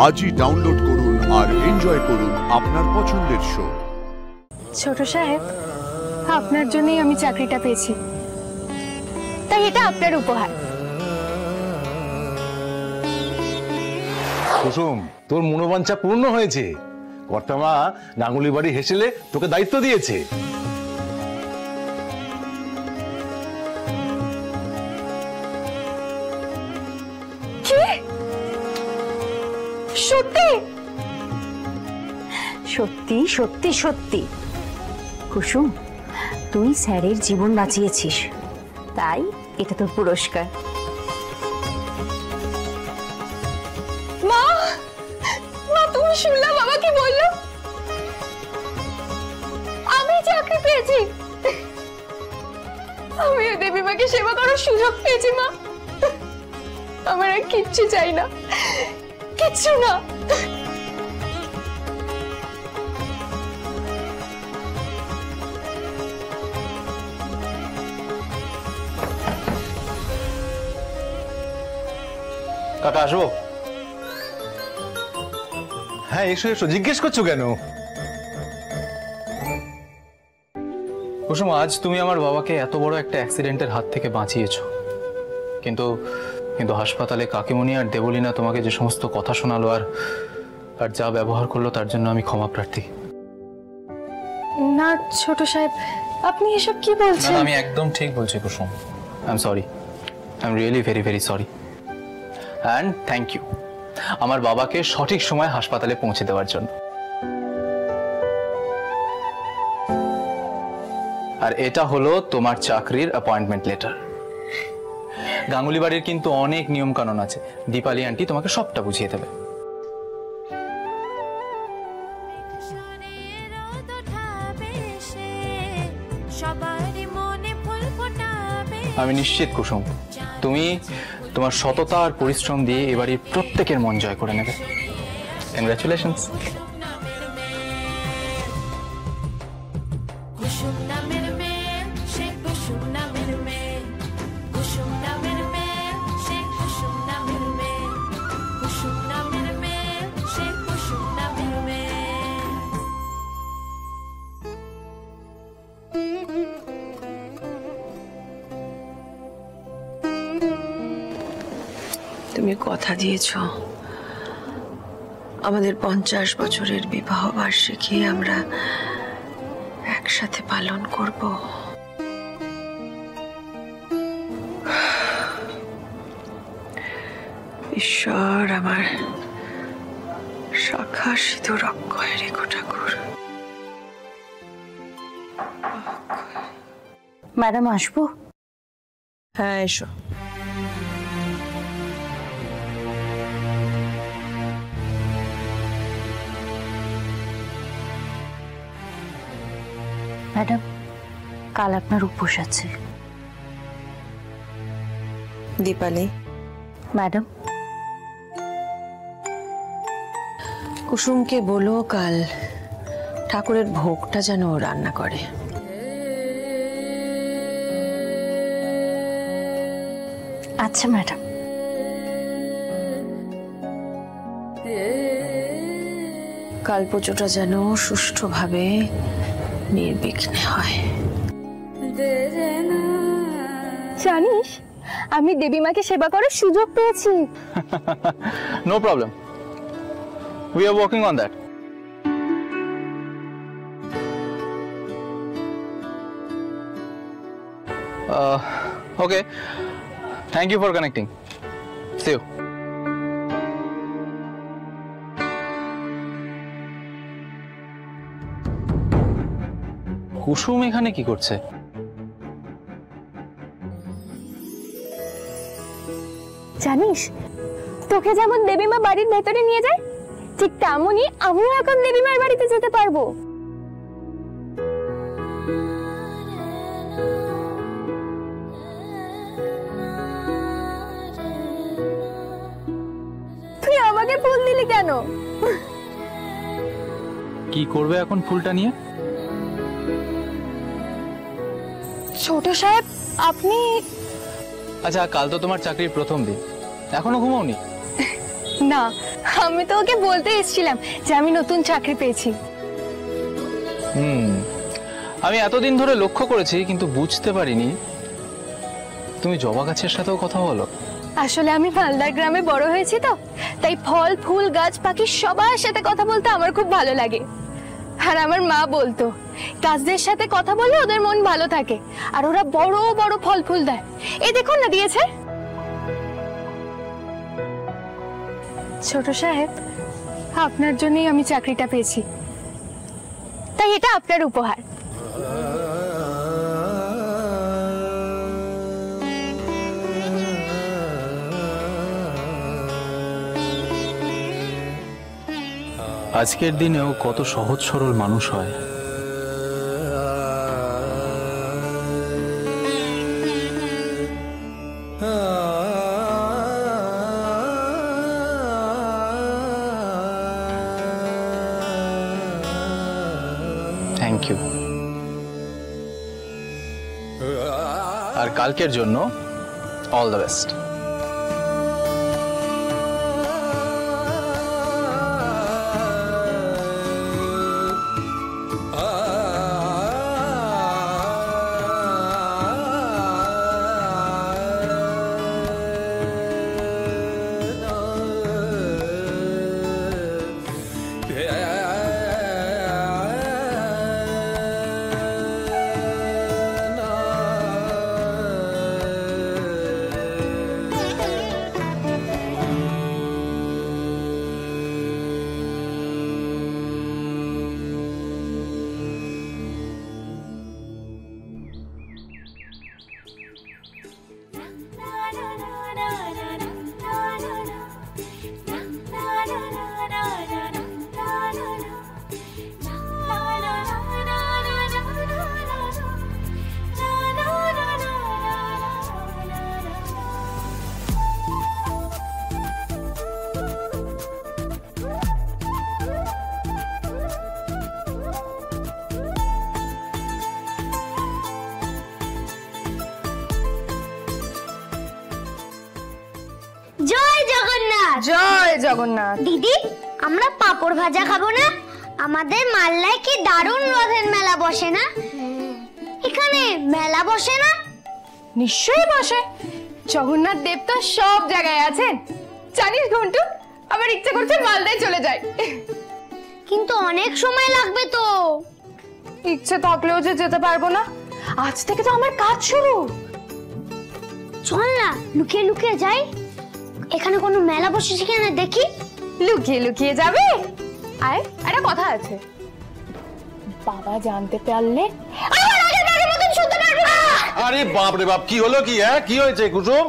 আজই ডাউনলোড করুন আর এনজয় করুন আপনার পছন্দের শো। ছোট সাহেব, আপনার জন্যই আমি চাকরিটা পেয়েছি, তাই এটা আপনার উপহার। কুসুম, তোর মনোবাঞ্ছা পূর্ণ হয়েছে। কর্তামা গাঙ্গুলি বাড়ি হেসেলে তোকে দায়িত্ব দিয়েছে। সত্যি সত্যি সত্যি সত্যি কুসুম, তুই স্যারের জীবন বাঁচিয়েছিস, তাই এটা তোর পুরস্কার। মা, মা তুমি শুনলা বাবা কি বললো? আমি চাকরি পেয়েছি, আমি দেবী মাকে সেবা করার সুযোগ পেয়েছি। মা, আমার আর কিচ্ছু চাই না, কিচ্ছু না। কাকা আসবো? হ্যাঁ এসো এসো, জিজ্ঞেস করছো কেন? কুসুম, আজ তুমি আমার বাবাকে এত বড় একটা অ্যাক্সিডেন্টের হাত থেকে বাঁচিয়েছো, কিন্তু কিন্তু হাসপাতালে কাকিমণি আর দেবলীনা তোমাকে যে সমস্ত কথা শোনালো আর যা ব্যবহার করলো, তার জন্য আমি ক্ষমা প্রার্থী। না ছোট সাহেব, আপনি এসব কি বলছেন? আমি একদম ঠিক বলছি Kusum. I am sorry, I am really very very sorry, and thank you আমার বাবাকে সঠিক সময় হাসপাতালে পৌঁছে দেওয়ার জন্য। আর এটা হলো তোমার চাকরির অ্যাপয়েন্টমেন্ট লেটার। গাঙ্গুলি বাড়ির কিন্তু অনেক নিয়ম কানুন আছে, দীপালি আন্টি তোমাকে সবটা বুঝিয়ে দেবে। আমি নিশ্চিত কুসুম, তুমি তোমার সততা আর পরিশ্রম দিয়ে এবারের প্রত্যেকের মন জয় করে নেবে। কংগ্রাচুলেশনস। তুমি কথা দিয়েছো আমাদের 50 বছরের বিবাহ বার্ষিকী আমরা একসাথে পালন করব। ঈশ্বর আমার শাখা সিঁদুর অক্ষয় রেখো ঠাকুর। ম্যাডাম আসবো? হ্যাঁ এসো। ম্যাডাম, কাল আপনার উপোস আছে। দীপালি। ম্যাডাম। কুসুমকে বলো কাল ঠাকুরের ভোগটা যেন রান্না করে। আচ্ছা ম্যাডাম। কাল পুজোটা যেন সুষ্ঠুভাবে নির্বিঘ্নে হয়। জানিস, আমি দেবী মাকে সেবা করার সুযোগ পেয়েছি। No problem, we are working on that. Okay, thank you for connecting. See you. Kusum এখানে কি করছে? জানিস, তোকে যেমন দেবীমা বাড়ির ভেতরে নিয়ে যায়, ঠিক তেমনই আমিও এখন দেবীমার বাড়িতে যেতে পারবো। তুই আমাকে ফুল দিলি কেন? কি করবে এখন ফুলটা নিয়ে? ছোট সাহেব, আপনি আচ্ছা, কাল তো তোমার চাকরির প্রথম দিন, এখনো ঘুমাওনি? না, আমি তো ওকে বলতে এসেছিলাম যে আমি নতুন চাকরি পেয়েছি। আমি এতদিন ধরে লক্ষ্য করেছি কিন্তু বুঝতে পারিনি তুমি জবা গাছের সাথেও কথা বলো। আসলে আমি মালদার গ্রামে বড় হয়েছি তো, তাই ফল ফুল গাছ পাখি সবার সাথে কথা বলতে আমার খুব ভালো লাগে। আর আমার মা বলতো গাছদের সাথে কথা বললে ওদের মন ভালো থাকে আর ওরা বড় বড় ফল ফুল দেয়। এই দেখুন না দিয়েছে। ছোট সাহেব, আপনার জন্যই আমি চাকরিটা পেয়েছি, তাই এটা আপনার উপহার। আজকের দিনেও কত সহজ সরল মানুষ হয়। Thank you. আর কালকের জন্য অল দ্য বেস্ট। জয় জগন্নাথ। জয় জগন্নাথ। দিদি, আমরা পাঁপড় ভাজা খাবো না? আমাদের মালদায় কি দারুণ রথের মেলা বসে না? এখানে মেলা বসে না? নিশ্চয়ই বসে। জগন্নাথ দেব তো সব জায়গায় আছেন। জানিস ঘন্টু, আমার ইচ্ছা করছে মালদায় চলে যাই। কিন্তু অনেক সময় লাগবে তো। ইচ্ছে থাকলেও যে যেতে পারবো না। আজ থেকে তো আমার কাজ শুরু। চল না, লুকিয়ে লুকিয়ে যাই। এখানে কোনো মেলা বসেছে কিনা দেখি। লুকিয়ে লুকিয়ে যাবে? আয়, একটা কথা আছে। বাবা জানতে পারলে আমার আগের বারের মতন শুনতে পারবো না। আরে বাপ রে বাপ, কি হলো কি? হ্যাঁ, কি হয়েছে কুসুম?